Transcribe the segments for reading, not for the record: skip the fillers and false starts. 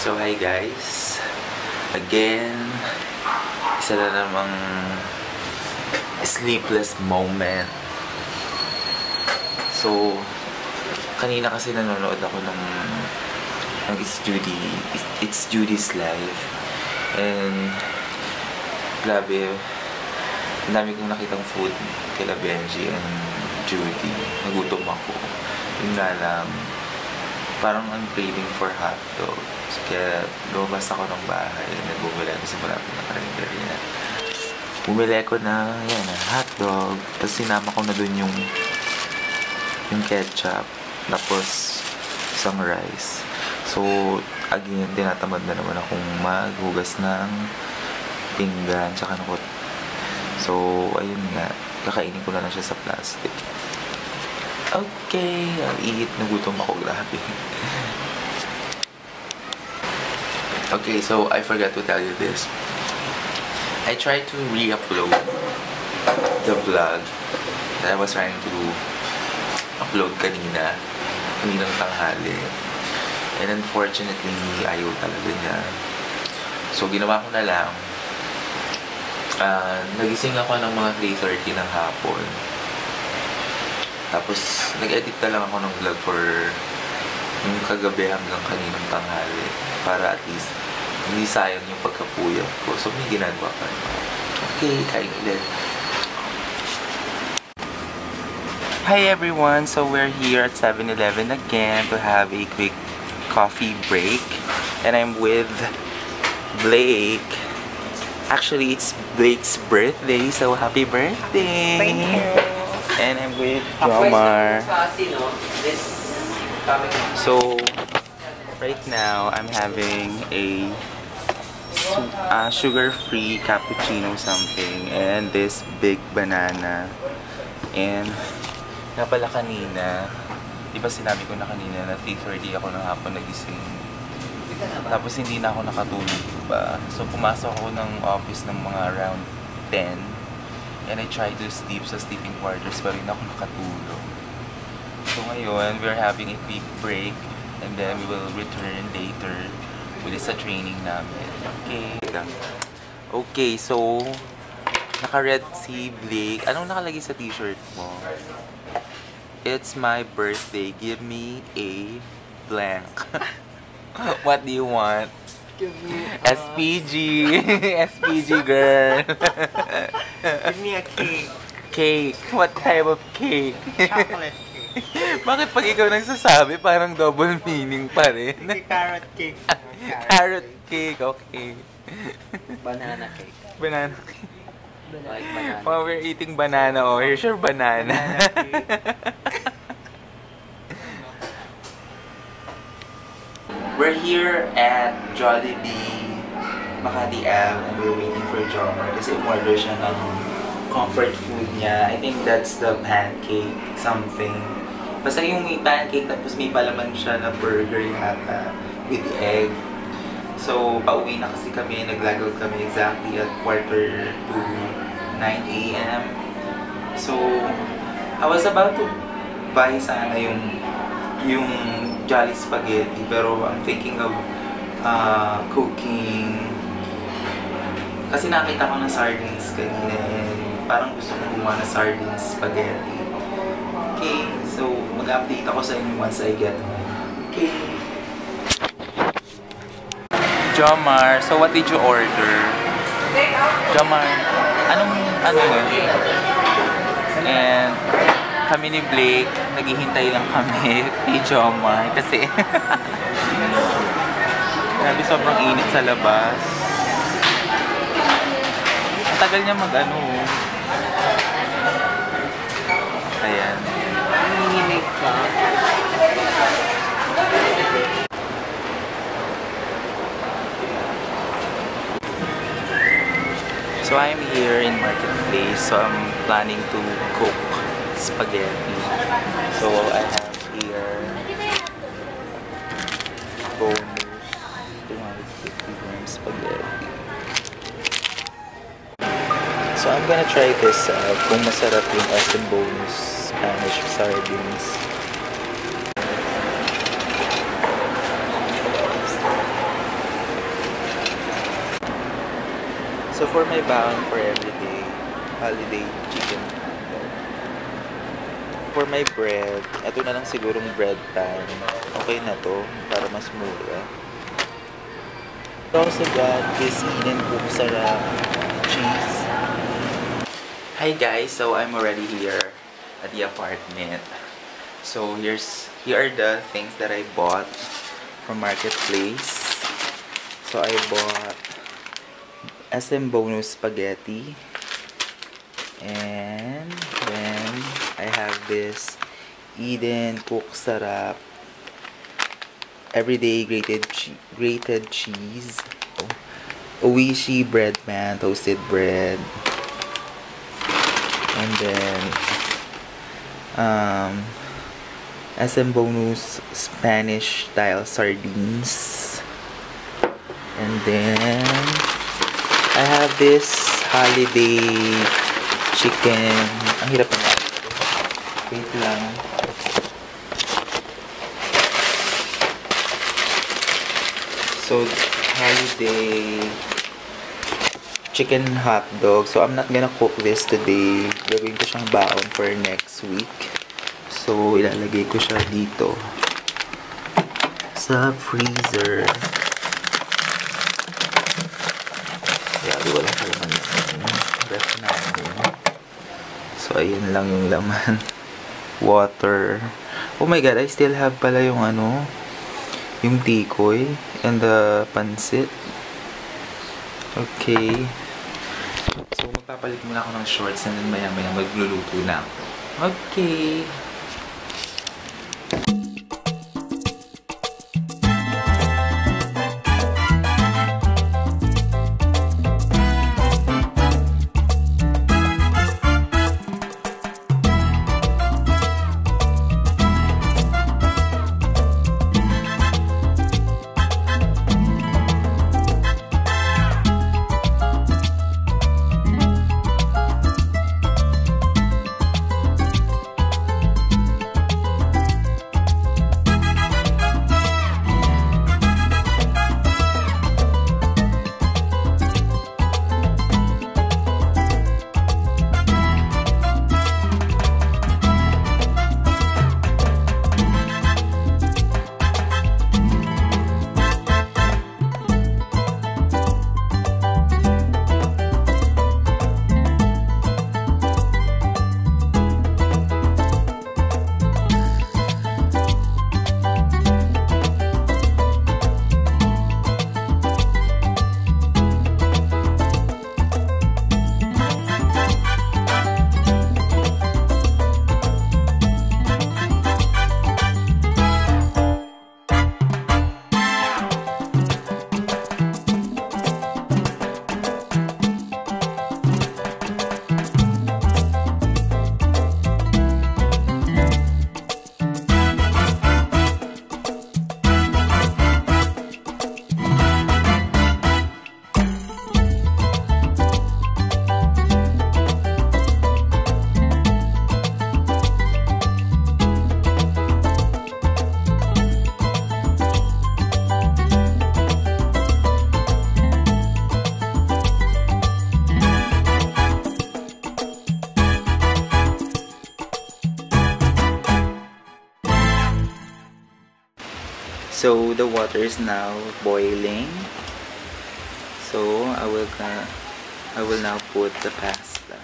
So hi guys, again, isa na namang sleepless moment. So, kanina kasi nanonood ako ng It's Judy's Life. And, grabe, ang dami kong nakitang food kila Benji and Judy. Nagutom ako. Yun nga lang, parang ang craving for hotdog. Kaya lumabas ako ng bahay. Nagbumili ako sa malapit na karinderya. Bumili ko na, yan, hotdog. Tapos sinama ko na dun yung ketchup. Tapos, isang rice. So, again, tinatamad na naman akong maghugas ng pinggan. Tsaka nakot. So, ayun nga. Kakainin ko na lang siya sa plastic. Okay. Ang ihit na gutom ako. Grabe. Okay, so I forgot to tell you this. I tried to re-upload the vlog that I was trying to upload kaninang tanghali. And unfortunately, ayaw talaga niya. So, ginawa ko na lang. Nagising ako ng mga 3:30 ng hapon. Tapos, nag-edit na lang ako ng vlog for yung kagabi hanggang kaninang tanghali. Para at least, hindi sayang yung pagkapuyat ko. So, may ginagawa pa rin. Okay, kain ulit. Hi everyone! So, we're here at 7-Eleven again to have a quick coffee break. And I'm with Blake. Actually, it's Blake's birthday. So, happy birthday! Thank you! And I'm with Jomar. So, right now, I'm having a sugar-free cappuccino something and this big banana. And nga pala kanina, di ba sinabi ko na kanina na 3:30 ako ng hapon nagising. Tapos hindi na ako nakatulog ba. So pumasok ako ng office ng mga around 10 and I tried to sleep sa sleeping quarters pero hindi ako nakatulog. So ngayon, we're having a quick break and then we will return later with sa training namin. Okay, so naka-red si Blake. Anong nakalagay sa t-shirt mo? It's my birthday. Give me a blank. What do you want? Give me SPG. SPG girl. Give me a cake. Cake. What type of cake? Chocolate cake. Bakit pag ikaw nagsasabi, parang double meaning pa rin? Carrot cake. Carrot cake, okay. Banana cake. Banana cake. Like banana. While we're eating banana, oh, here's your banana. We're here at Jollibee, Makati Ave, and we're waiting for Jomar kasi umorder siya ng comfort food niya. I think that's the pancake something. Basta yung may pancake tapos may palaman siya na burger yata with egg. So, pauwi na kasi kami, naglagaw kami exactly at 8:45 a.m. So, I was about to buy sana yung Jolly Spaghetti, pero I'm thinking of cooking. Kasi nakita ko ng sardines kanina and parang gusto kong gumawa ng sardines spaghetti. Okay, so mag-update ako sa inyo once I get home. Okay. Jomar, so what did you order? Jomar, ano yun? And kami ni Blake, naghihintay lang kami kay Jomar kasi grabe sobrang init sa labas. Ang tagal niya mag-ano. Ayan. Nanginginig ka. So I'm here in Marketplace, so I'm planning to cook spaghetti. So I have here bonus 250 gram spaghetti. So I'm gonna try this out kung masarap yung SM Bonus Spanish sardines. So for my baon for everyday holiday chicken hotdog. For my bread, ito na lang sigurong bread pan. Okay na to para mas mura. I also got this Eden Cook Sarap cheese. Hi guys, so I'm already here at the apartment. So here are the things that I bought from Marketplace. So I bought SM Bonus spaghetti, and then I have this Eden Cook Sarap everyday grated cheese, Oishi bread pan, toasted bread, and then SM Bonus Spanish style sardines, and then I have this holiday chicken. Ang hirap na. Wait lang. So, holiday chicken hot dog. So, I'm not gonna cook this today. Gagawin ko siyang baon for next week. So, ilalagay ko siya dito sa freezer. Wala ka laman ref namin. So, ayun lang yung laman. Water. Oh my god, I still have pala yung yung tikoy and the pansit. Okay. So, magpapalit muna ako ng shorts and then maya-maya magluluto na ako. Okay. So the water is now boiling. So I will now put the pasta.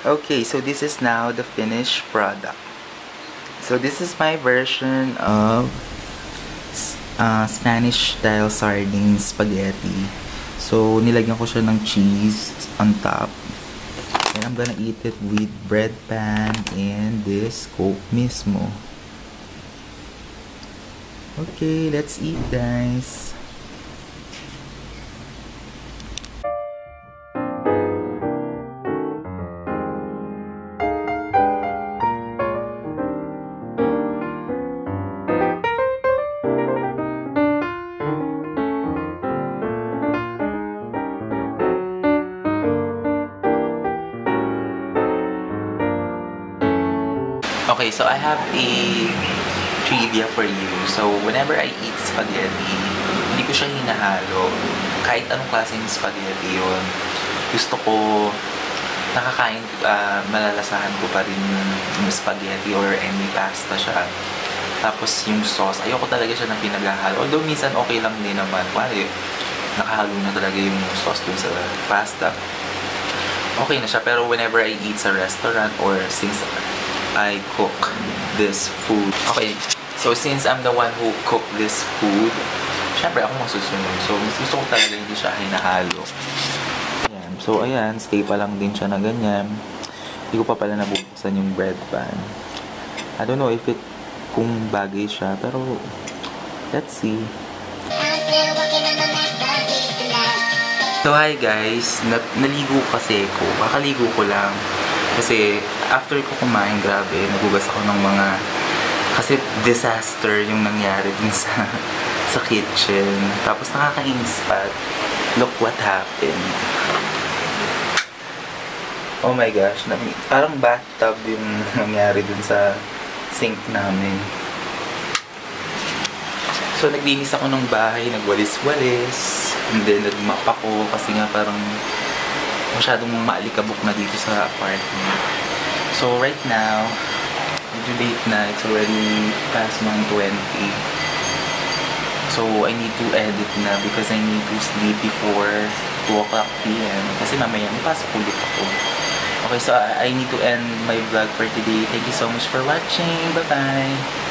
Okay, so this is now the finished product. So this is my version of Spanish style sardine spaghetti. So nilagyan ko siya ng cheese on top. And I'm gonna eat it with bread pan and this Coke mismo. Okay, let's eat guys. Okay, so I have a trivia for you. So, whenever I eat spaghetti, hindi ko siya hinahalo. Kahit anong klaseng spaghetti yun. Gusto ko, nakakain, malalasahan ko pa rin yung spaghetti or any pasta siya. Tapos yung sauce, ayoko talaga siya ng pinaghahalo. Although minsan okay lang din naman. Pare, nakahalo na talaga yung sauce dun sa pasta. Okay na siya. Pero whenever I eat sa restaurant or since I cook this food. Okay, so since I'm the one who cook this food, syempre ako masusunod. So, mas gusto ko talaga hindi siya hinahalo. Ayan. So, ayan. Stay pa lang din siya na ganyan. Hindi ko pa pala nabubuksan yung bread pan. I don't know if kung bagay siya, pero let's see. So, hi guys. Naligo kasi ko. Kakaligo ko lang. Kasi, after ko kumain, grabe, nagugas ako ng mga... Kasi, disaster yung nangyari dun sa kitchen. Tapos, nakakainis pa. Look what happened. Oh my gosh. Parang bathtub yung nangyari dun sa sink namin. So, naglinis ako ng bahay, nagwalis-walis. And then, nagmap ako kasi nga parang masyadong maalikabok na dito sa apartment. So, right now, medyo late na. It's already past 1:20. So, I need to edit na because I need to sleep before 2 o'clock p.m. Kasi mamaya, may pasok ulit ako. Okay, so I need to end my vlog for today. Thank you so much for watching. Bye-bye!